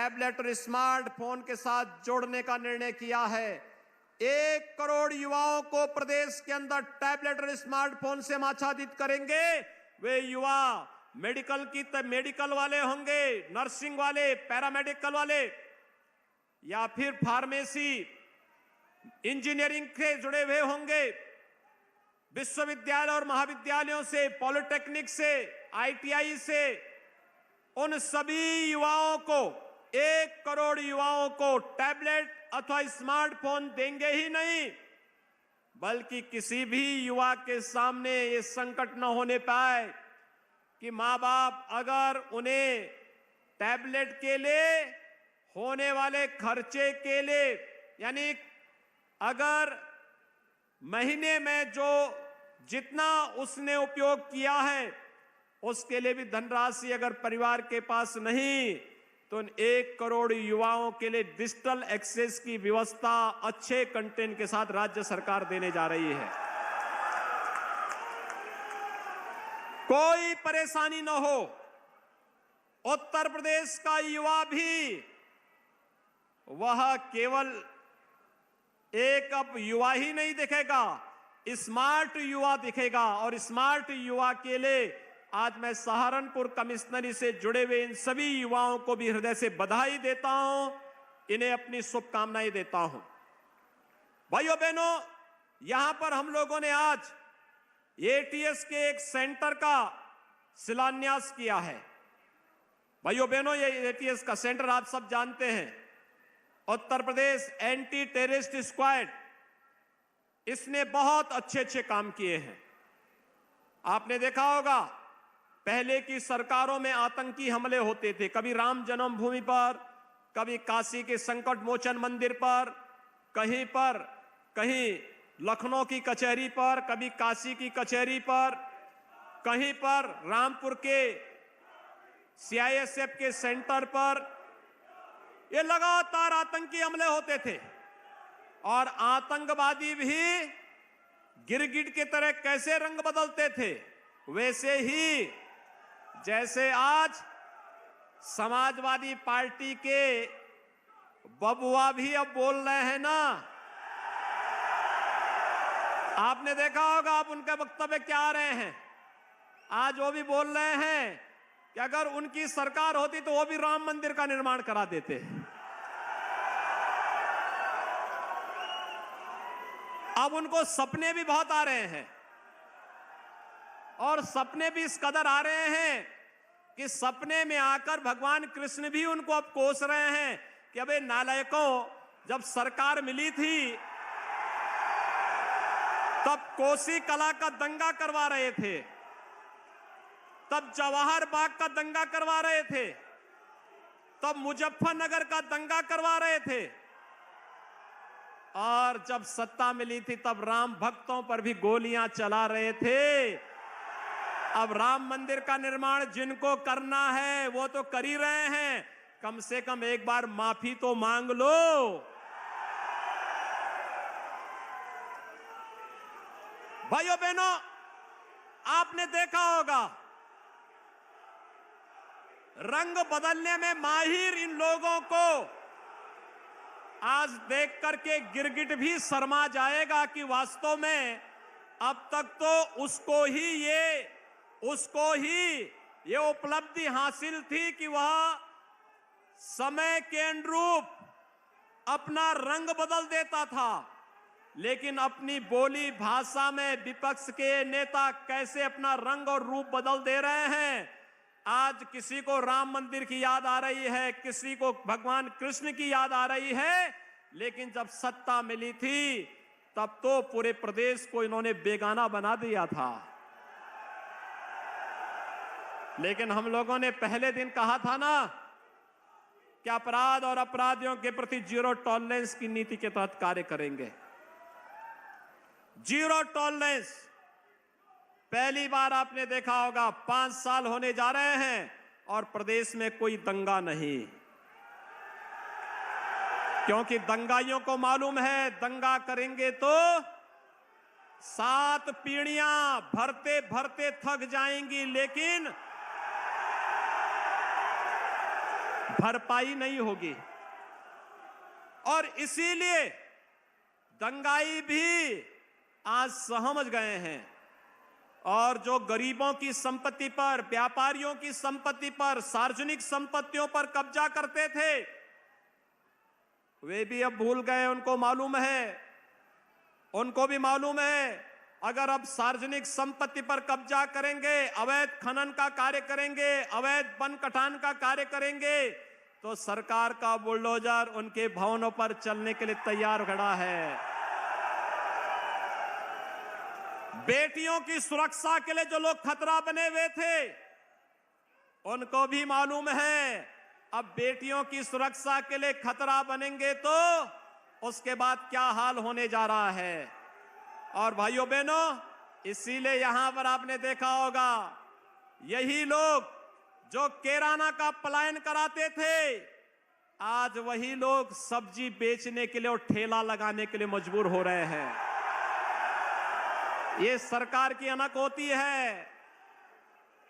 Tablet और smartphone के साथ जोड़ने का निर्णय किया है। 1 करोड़ युवाओं को प्रदेश के अंदर टैबलेट और स्मार्टफोन से हम आच्छादित करेंगे। वे युवा मेडिकल वाले होंगे, नर्सिंग वाले, पैरामेडिकल वाले, या फिर फार्मेसी, इंजीनियरिंग से जुड़े हुए होंगे, विश्वविद्यालय और महाविद्यालयों से, पॉलिटेक्निक से, आईटीआई से, उन सभी युवाओं को 1 करोड़ युवाओं को टैबलेट अथवा स्मार्टफोन देंगे ही नहीं, बल्कि किसी भी युवा के सामने ये संकट न होने पाए कि मां बाप अगर उन्हें टैबलेट के लिए होने वाले खर्चे के लिए, यानी अगर महीने में जो जितना उसने उपयोग किया है उसके लिए भी धनराशि अगर परिवार के पास नहीं, तो 1 करोड़ युवाओं के लिए डिजिटल एक्सेस की व्यवस्था अच्छे कंटेंट के साथ राज्य सरकार देने जा रही है। कोई परेशानी न हो। उत्तर प्रदेश का युवा भी वह केवल एक अब युवा ही नहीं दिखेगा, स्मार्ट युवा दिखेगा। और स्मार्ट युवा के लिए आज मैं सहारनपुर कमिश्नरी से जुड़े हुए इन सभी युवाओं को भी हृदय से बधाई देता हूं, इन्हें अपनी शुभकामनाएं देता हूं। भाइयों बहनों, यहां पर हम लोगों ने आज एटीएस के एक सेंटर का शिलान्यास किया है। भाइयों बहनों, ये एटीएस का सेंटर आप सब जानते हैं, Uttar Pradesh anti terrorist squad, इसने बहुत अच्छे काम किए हैं। आपने देखा होगा पहले की सरकारों में आतंकी हमले होते थे, कभी राम जन्मभूमि पर, कभी काशी के संकट मोचन मंदिर पर, कहीं लखनऊ की कचहरी पर, कभी काशी की कचहरी पर, कहीं पर रामपुर के सीआईएसएफ के सेंटर पर। ये लगातार आतंकी हमले होते थे और आतंकवादी भी गिरगिट की तरह कैसे रंग बदलते थे, वैसे ही जैसे आज समाजवादी पार्टी के बबुआ भी अब बोल रहे हैं ना। आपने देखा होगा, आप उनके वक्तव्य क्या आ रहे हैं। आज वो भी बोल रहे हैं कि अगर उनकी सरकार होती तो वो भी राम मंदिर का निर्माण करा देते। अब उनको सपने भी बहुत आ रहे हैं, और सपने भी इस कदर आ रहे हैं कि सपने में आकर भगवान कृष्ण भी उनको अब कोस रहे हैं कि अबे नालायकों, जब सरकार मिली थी तब कोसी कला का दंगा करवा रहे थे, तब जवाहर बाग का दंगा करवा रहे थे, तब मुजफ्फरनगर का दंगा करवा रहे थे, और जब सत्ता मिली थी तब राम भक्तों पर भी गोलियां चला रहे थे। अब राम मंदिर का निर्माण जिनको करना है वो तो कर ही रहे हैं, कम से कम एक बार माफी तो मांग लो। भाइयों बहनों, आपने देखा होगा रंग बदलने में माहिर इन लोगों को आज देख करके गिरगिट भी शर्मा जाएगा कि वास्तव में अब तक तो उसको ही ये उपलब्धि हासिल थी कि वह समय के अनुरूप अपना रंग बदल देता था, लेकिन अपनी बोली भाषा में विपक्ष के नेता कैसे अपना रंग और रूप बदल दे रहे हैं। आज किसी को राम मंदिर की याद आ रही है, किसी को भगवान कृष्ण की याद आ रही है, लेकिन जब सत्ता मिली थी तब तो पूरे प्रदेश को इन्होंने बेगाना बना दिया था। लेकिन हम लोगों ने पहले दिन कहा था ना कि अपराध और अपराधियों के प्रति जीरो टॉलरेंस की नीति के तहत कार्य करेंगे। जीरो टॉलरेंस, पहली बार आपने देखा होगा 5 साल होने जा रहे हैं और प्रदेश में कोई दंगा नहीं, क्योंकि दंगाइयों को मालूम है दंगा करेंगे तो 7 पीढ़ियां भरते भरते थक जाएंगी, लेकिन भरपाई नहीं होगी। और इसीलिए दंगाई भी आज समझ गए हैं और जो गरीबों की संपत्ति पर, व्यापारियों की संपत्ति पर, सार्वजनिक संपत्तियों पर कब्जा करते थे, वे भी अब भूल गए। उनको मालूम है, उनको भी मालूम है, अगर अब सार्वजनिक संपत्ति पर कब्जा करेंगे, अवैध खनन का कार्य करेंगे, अवैध वन कटान का कार्य करेंगे, तो सरकार का बुलडोजर उनके भवनों पर चलने के लिए तैयार खड़ा है। बेटियों की सुरक्षा के लिए जो लोग खतरा बने हुए थे, उनको भी मालूम है अब बेटियों की सुरक्षा के लिए खतरा बनेंगे तो उसके बाद क्या हाल होने जा रहा है। और भाइयों बहनों, इसीलिए यहां पर आपने देखा होगा, यही लोग जो किराना का पलायन कराते थे, आज वही लोग सब्जी बेचने के लिए और ठेला लगाने के लिए मजबूर हो रहे हैं। ये सरकार की अनक होती है।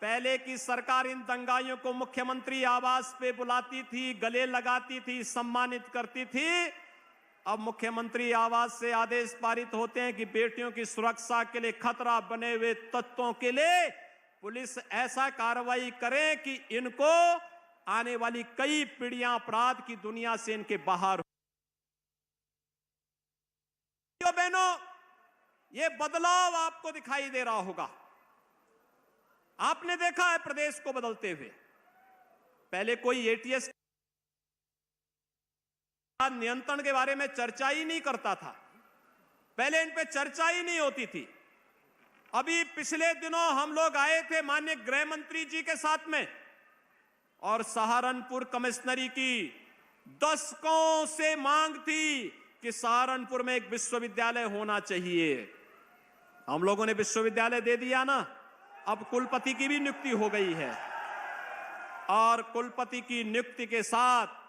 पहले की सरकार इन दंगाइयों को मुख्यमंत्री आवास पे बुलाती थी, गले लगाती थी, सम्मानित करती थी। अब मुख्यमंत्री आवास से आदेश पारित होते हैं कि बेटियों की सुरक्षा के लिए खतरा बने हुए तत्वों के लिए पुलिस ऐसा कार्रवाई करे कि इनको आने वाली कई पीढ़ियां अपराध की दुनिया से इनके बाहर हो। बहनों, ये बदलाव आपको दिखाई दे रहा होगा। आपने देखा है प्रदेश को बदलते हुए। पहले कोई एटीएस नियंत्रण के बारे में चर्चा ही नहीं करता था, पहले इन पे चर्चा ही नहीं होती थी। अभी पिछले दिनों हम लोग आए थे माननीय गृह मंत्री जी के साथ में, और सहारनपुर कमिश्नरी की दशकों से मांग थी कि सहारनपुर में एक विश्वविद्यालय होना चाहिए। हम लोगों ने विश्वविद्यालय दे दिया ना, अब कुलपति की भी नियुक्ति हो गई है, और कुलपति की नियुक्ति के साथ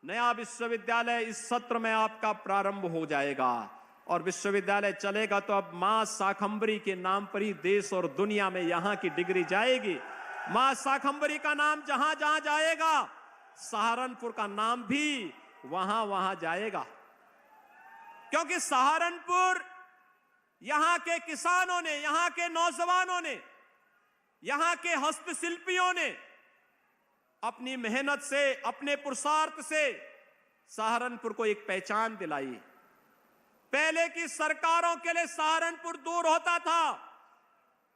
नया विश्वविद्यालय इस सत्र में आपका प्रारंभ हो जाएगा। और विश्वविद्यालय चलेगा तो अब मां शाकंभरी के नाम पर ही देश और दुनिया में यहां की डिग्री जाएगी। मां शाकंभरी का नाम जहां जहां जाएगा, सहारनपुर का नाम भी वहां वहां जाएगा। क्योंकि सहारनपुर यहां के किसानों ने, यहां के नौजवानों ने, यहां के हस्तशिल्पियों ने अपनी मेहनत से, अपने पुरुषार्थ से सहारनपुर को एक पहचान दिलाई। पहले की सरकारों के लिए सहारनपुर दूर होता था।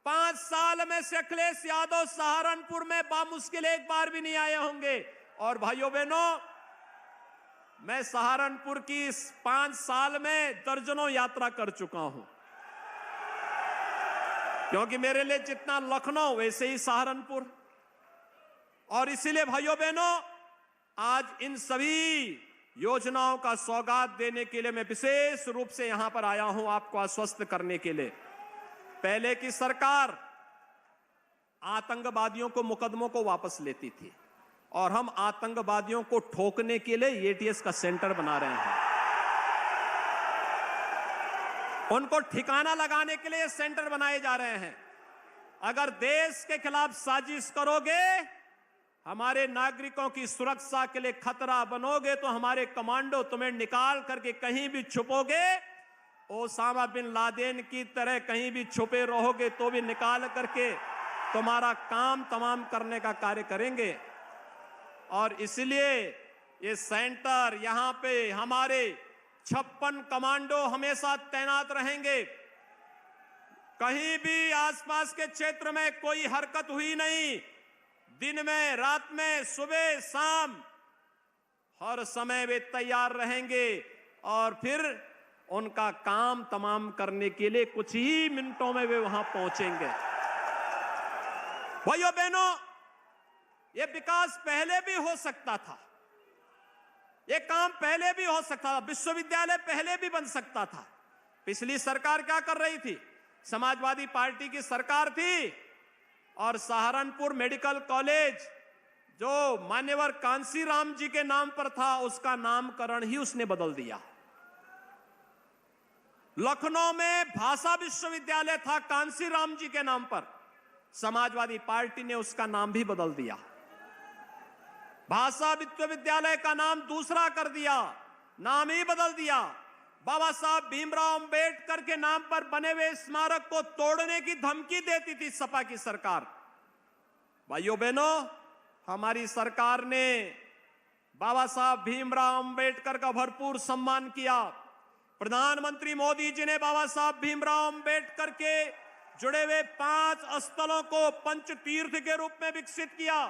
5 साल में से अखिलेश यादव सहारनपुर में बामुश्किल एक बार भी नहीं आए होंगे। और भाइयों बहनों, मैं सहारनपुर की इस 5 साल में दर्जनों यात्रा कर चुका हूं, क्योंकि मेरे लिए जितना लखनऊ वैसे ही सहारनपुर। और इसीलिए भाइयों बहनों, आज इन सभी योजनाओं का सौगात देने के लिए मैं विशेष रूप से यहां पर आया हूं, आपको आश्वस्त करने के लिए। पहले की सरकार आतंकवादियों को, मुकदमों को वापस लेती थी, और हम आतंकवादियों को ठोकने के लिए एटीएस का सेंटर बना रहे हैं। उनको ठिकाना लगाने के लिए सेंटर बनाए जा रहे हैं। अगर देश के खिलाफ साजिश करोगे, हमारे नागरिकों की सुरक्षा के लिए खतरा बनोगे, तो हमारे कमांडो तुम्हें निकाल करके कहीं भी छुपोगे, ओसामा बिन लादेन की तरह कहीं भी छुपे रहोगे तो भी निकाल करके तुम्हारा काम तमाम करने का कार्य करेंगे। और इसलिए ये सेंटर, यहां पे हमारे 56 कमांडो हमेशा तैनात रहेंगे। कहीं भी आसपास के क्षेत्र में कोई हरकत हुई नहीं, दिन में, रात में, सुबह शाम, हर समय वे तैयार रहेंगे। और फिर उनका काम तमाम करने के लिए कुछ ही मिनटों में वे वहां पहुंचेंगे। भाइयों बहनों, ये विकास पहले भी हो सकता था, ये काम पहले भी हो सकता था, विश्वविद्यालय पहले भी बन सकता था। पिछली सरकार क्या कर रही थी? समाजवादी पार्टी की सरकार थी, और सहारनपुर मेडिकल कॉलेज जो मान्यवर कांसीराम जी के नाम पर था, उसका नामकरण ही उसने बदल दिया। लखनऊ में भाषा विश्वविद्यालय था कांसीराम जी के नाम पर, समाजवादी पार्टी ने उसका नाम भी बदल दिया। भाषा विश्वविद्यालय का नाम दूसरा कर दिया, नाम ही बदल दिया। बाबा साहब भीमराव अंबेडकर के नाम पर बने हुए स्मारक को तोड़ने की धमकी देती थी सपा की सरकार। भाइयों बहनों, हमारी सरकार ने बाबा साहब भीमराव अंबेडकर का भरपूर सम्मान किया। प्रधानमंत्री मोदी जी ने बाबा साहब भीमराव अंबेडकर के जुड़े हुए 5 स्थलों को पंचतीर्थ के रूप में विकसित किया।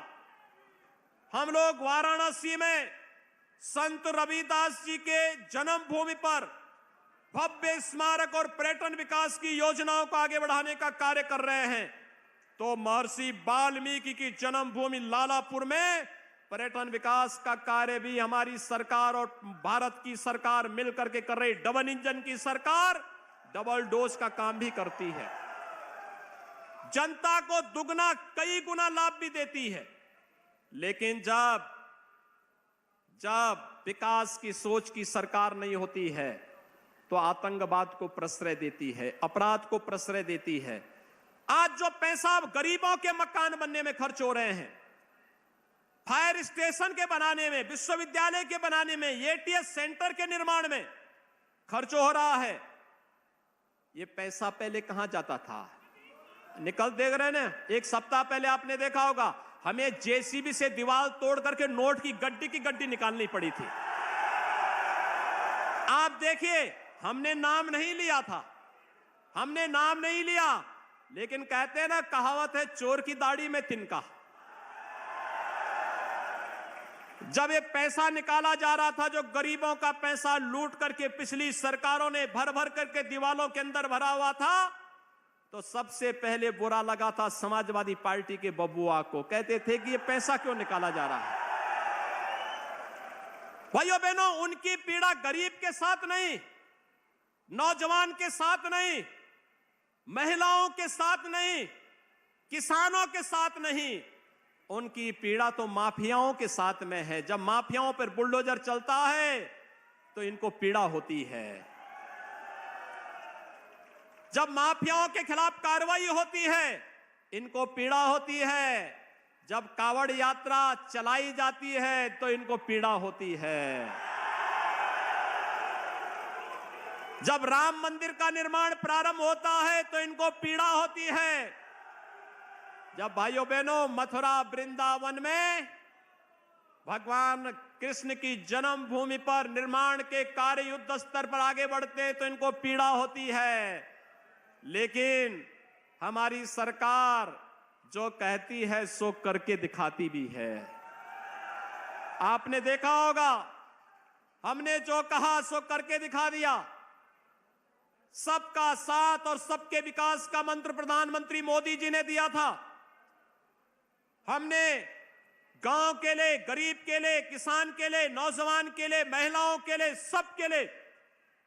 हम लोग वाराणसी में संत रविदास जी के जन्मभूमि पर भव्य स्मारक और पर्यटन विकास की योजनाओं को आगे बढ़ाने का कार्य कर रहे हैं। तो महर्षि वाल्मीकि की जन्मभूमि लालापुर में पर्यटन विकास का कार्य भी हमारी सरकार और भारत की सरकार मिलकर के कर रही। डबल इंजन की सरकार डबल डोज का काम भी करती है, जनता को दुगना कई गुना लाभ भी देती है। लेकिन जब विकास की सोच की सरकार नहीं होती है तो आतंकवाद को प्रश्रय देती है, अपराध को प्रश्रय देती है। आज जो पैसा गरीबों के मकान बनने में खर्च हो रहे हैं, फायर स्टेशन के बनाने में, विश्वविद्यालय के बनाने में, एटीएस सेंटर के निर्माण में खर्च हो रहा है, ये पैसा पहले कहां जाता था? निकल देख रहे हैं ना, एक सप्ताह पहले आपने देखा होगा हमें जेसीबी से दीवार तोड़ करके नोट की गड्डी निकालनी पड़ी थी। आप देखिए, हमने नाम नहीं लिया था, हमने नाम नहीं लिया, लेकिन कहते हैं ना, कहावत है चोर की दाढ़ी में तिनका। जब ये पैसा निकाला जा रहा था, जो गरीबों का पैसा लूट करके पिछली सरकारों ने भर भर करके दीवालों के अंदर भरा हुआ था, तो सबसे पहले बुरा लगा था समाजवादी पार्टी के बबुआ को। कहते थे कि ये पैसा क्यों निकाला जा रहा है। भाइयों बहनों, उनकी पीड़ा गरीब के साथ नहीं, नौजवान के साथ नहीं, महिलाओं के साथ नहीं, किसानों के साथ नहीं, उनकी पीड़ा तो माफियाओं के साथ में है। जब माफियाओं पर बुलडोजर चलता है तो इनको पीड़ा होती है। जब माफियाओं के खिलाफ कार्रवाई होती है इनको पीड़ा होती है। जब कावड़ यात्रा चलाई जाती है तो इनको पीड़ा होती है। जब राम मंदिर का निर्माण प्रारंभ होता है तो इनको पीड़ा होती है। जब भाइयों बहनों मथुरा वृंदावन में भगवान कृष्ण की जन्मभूमि पर निर्माण के कार्य युद्ध स्तर पर आगे बढ़ते तो इनको पीड़ा होती है। लेकिन हमारी सरकार जो कहती है सो करके दिखाती भी है। आपने देखा होगा, हमने जो कहा सो करके दिखा दिया। सबका साथ और सबके विकास का मंत्र प्रधानमंत्री मोदी जी ने दिया था। हमने गांव के लिए, गरीब के लिए, किसान के लिए, नौजवान के लिए, महिलाओं के लिए, सबके लिए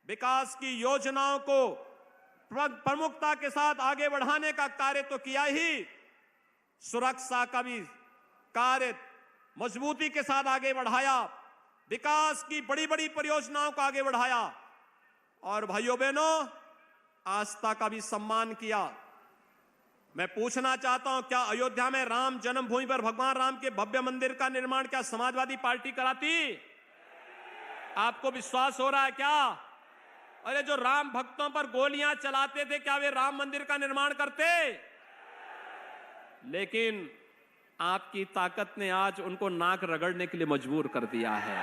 विकास की योजनाओं को प्रमुखता के साथ आगे बढ़ाने का कार्य तो किया ही, सुरक्षा का भी कार्य मजबूती के साथ आगे बढ़ाया, विकास की बड़ी बड़ी परियोजनाओं को आगे बढ़ाया और भाइयों बहनों आस्था का भी सम्मान किया। मैं पूछना चाहता हूं, क्या अयोध्या में राम जन्मभूमि पर भगवान राम के भव्य मंदिर का निर्माण क्या समाजवादी पार्टी कराती? आपको विश्वास हो रहा है क्या? अरे जो राम भक्तों पर गोलियां चलाते थे, क्या वे राम मंदिर का निर्माण करते? लेकिन आपकी ताकत ने आज उनको नाक रगड़ने के लिए मजबूर कर दिया है।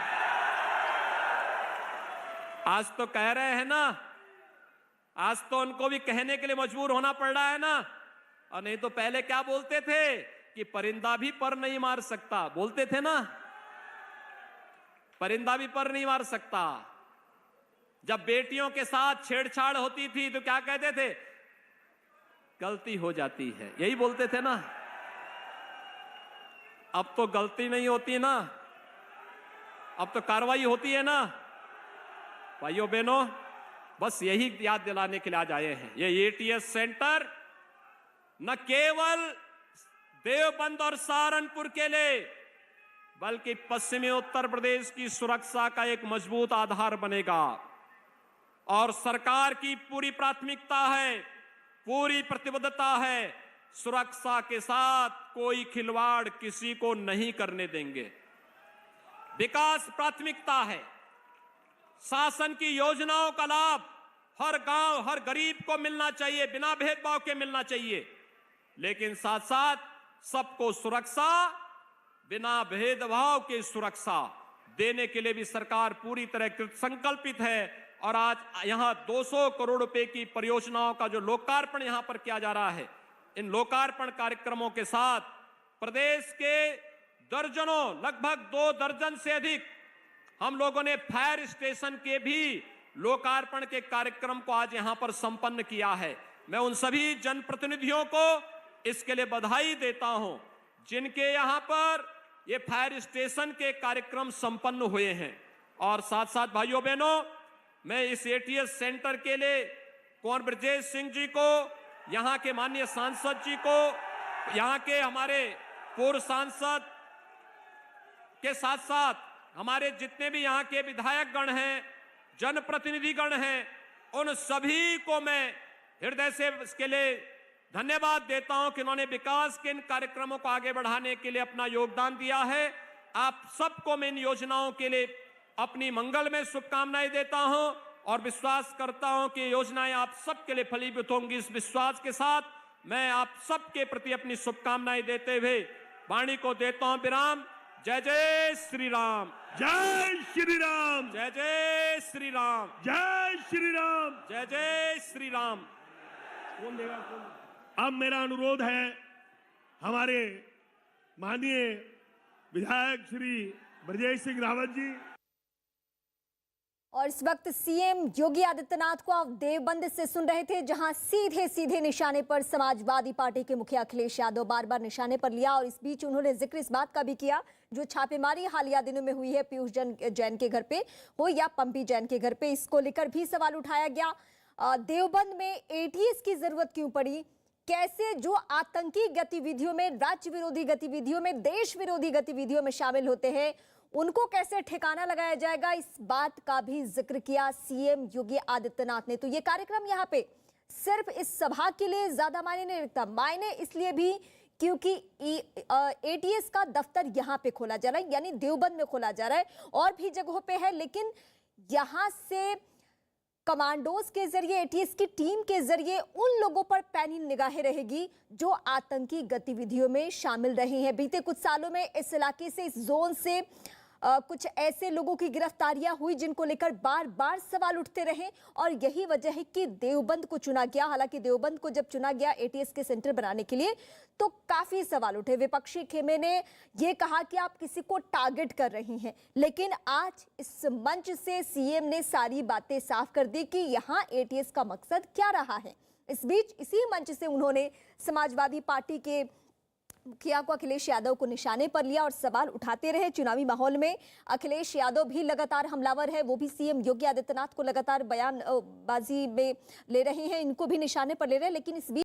आज तो कह रहे हैं ना, आज तो उनको भी कहने के लिए मजबूर होना पड़ रहा है ना। और नहीं तो पहले क्या बोलते थे कि परिंदा भी पर नहीं मार सकता, बोलते थे ना, परिंदा भी पर नहीं मार सकता। जब बेटियों के साथ छेड़छाड़ होती थी तो क्या कहते थे? गलती हो जाती है, यही बोलते थे ना। अब तो गलती नहीं होती ना, अब तो कार्रवाई होती है ना। भाइयों बहनों, बस यही याद दिलाने के लिए आज आए हैं। ये एटीएस सेंटर न केवल देवबंद और सहारनपुर के लिए बल्कि पश्चिमी उत्तर प्रदेश की सुरक्षा का एक मजबूत आधार बनेगा। और सरकार की पूरी प्राथमिकता है, पूरी प्रतिबद्धता है, सुरक्षा के साथ कोई खिलवाड़ किसी को नहीं करने देंगे। विकास प्राथमिकता है। शासन की योजनाओं का लाभ हर गांव, हर गरीब को मिलना चाहिए, बिना भेदभाव के मिलना चाहिए। लेकिन साथ साथ सबको सुरक्षा, बिना भेदभाव के सुरक्षा देने के लिए भी सरकार पूरी तरह कृत संकल्पित है। और आज यहां 200 करोड़ रुपए की परियोजनाओं का जो लोकार्पण यहां पर किया जा रहा है, इन लोकार्पण कार्यक्रमों के साथ प्रदेश के दर्जनों, लगभग 2 दर्जन से अधिक हम लोगों ने फायर स्टेशन के भी लोकार्पण के कार्यक्रम को आज यहां पर संपन्न किया है। मैं उन सभी जनप्रतिनिधियों को इसके लिए बधाई देता हूं जिनके यहां पर ये फायर स्टेशन के कार्यक्रम संपन्न हुए हैं। और साथ साथ भाइयों बहनों, मैं इस एटीएस सेंटर के लिए कुंवर ब्रजेश सिंह जी को, यहां के माननीय सांसद जी को, यहां के हमारे पूर्व सांसद के साथ साथ हमारे जितने भी यहां के विधायक गण हैं, जनप्रतिनिधि गण हैं, उन सभी को मैं हृदय से इसके लिए धन्यवाद देता हूं कि उन्होंने विकास के इन कार्यक्रमों को आगे बढ़ाने के लिए अपना योगदान दिया है। आप सबको मैं इन योजनाओं के लिए अपनी मंगल में शुभकामनाएं देता हूं और विश्वास करता हूं कि योजनाएं आप सबके लिए फलीभूत होंगी। इस विश्वास के साथ मैं आप सबके प्रति अपनी शुभकामनाएं देते हुए वाणी को देता हूं विराम। जय जय श्री राम। जय श्री राम। जय जय श्री राम। जय श्री राम। जय जय श्री राम। कौन देगा? अब मेरा अनुरोध है हमारे माननीय विधायक श्री ब्रजेश सिंह रावत जी। और इस वक्त सीएम योगी आदित्यनाथ को आप देवबंद से सुन रहे थे, जहां सीधे सीधे निशाने पर समाजवादी पार्टी के मुखिया अखिलेश यादव बार बार निशाने पर लिया। और इस बीच उन्होंने जिक्र इस बात का भी किया जो छापेमारी हालिया दिनों में हुई है पीयूष जैन के घर पे हो या पंपी जैन के घर पे, इसको लेकर भी सवाल उठाया गया। देवबंद में एटीएस की जरूरत क्यों पड़ी, कैसे जो आतंकी गतिविधियों में, राज्य विरोधी गतिविधियों में, देश विरोधी गतिविधियों में शामिल होते हैं, उनको कैसे ठिकाना लगाया जाएगा, इस बात का भी जिक्र किया सीएम योगी आदित्यनाथ ने। तो ये कार्यक्रम यहाँ पे सिर्फ इस सभा के लिए ज्यादा मायने नहीं रखता, मायने इसलिए भी क्योंकि एटीएस का दफ्तर यहाँ पे खोला जा रहा है, यानी देवबंद में खोला जा रहा है, और भी जगहों पे है, लेकिन यहां से कमांडोज के जरिए, एटीएस की टीम के जरिए उन लोगों पर पैनी निगाहें रहेगी जो आतंकी गतिविधियों में शामिल रहे हैं। बीते कुछ सालों में इस इलाके से, इस जोन से कुछ ऐसे लोगों की गिरफ्तारियां हुई जिनको लेकर बार बार सवाल उठते रहे, और यही वजह है कि देवबंद को चुना गया। हालांकि देवबंद को जब चुना गया एटीएस के सेंटर बनाने के लिए तो काफी सवाल उठे। विपक्षी खेमे ने यह कहा कि आप किसी को टारगेट कर रही हैं, लेकिन आज इस मंच से सीएम ने सारी बातें साफ कर दी कि यहां एटीएस का मकसद क्या रहा है। इस बीच इसी मंच से उन्होंने समाजवादी पार्टी के मुखिया को, अखिलेश यादव को निशाने पर लिया और सवाल उठाते रहे। चुनावी माहौल में अखिलेश यादव भी लगातार हमलावर है, वो भी सीएम योगी आदित्यनाथ को लगातार बयानबाजी में ले रहे हैं, इनको भी निशाने पर ले रहे हैं। लेकिन इस बीच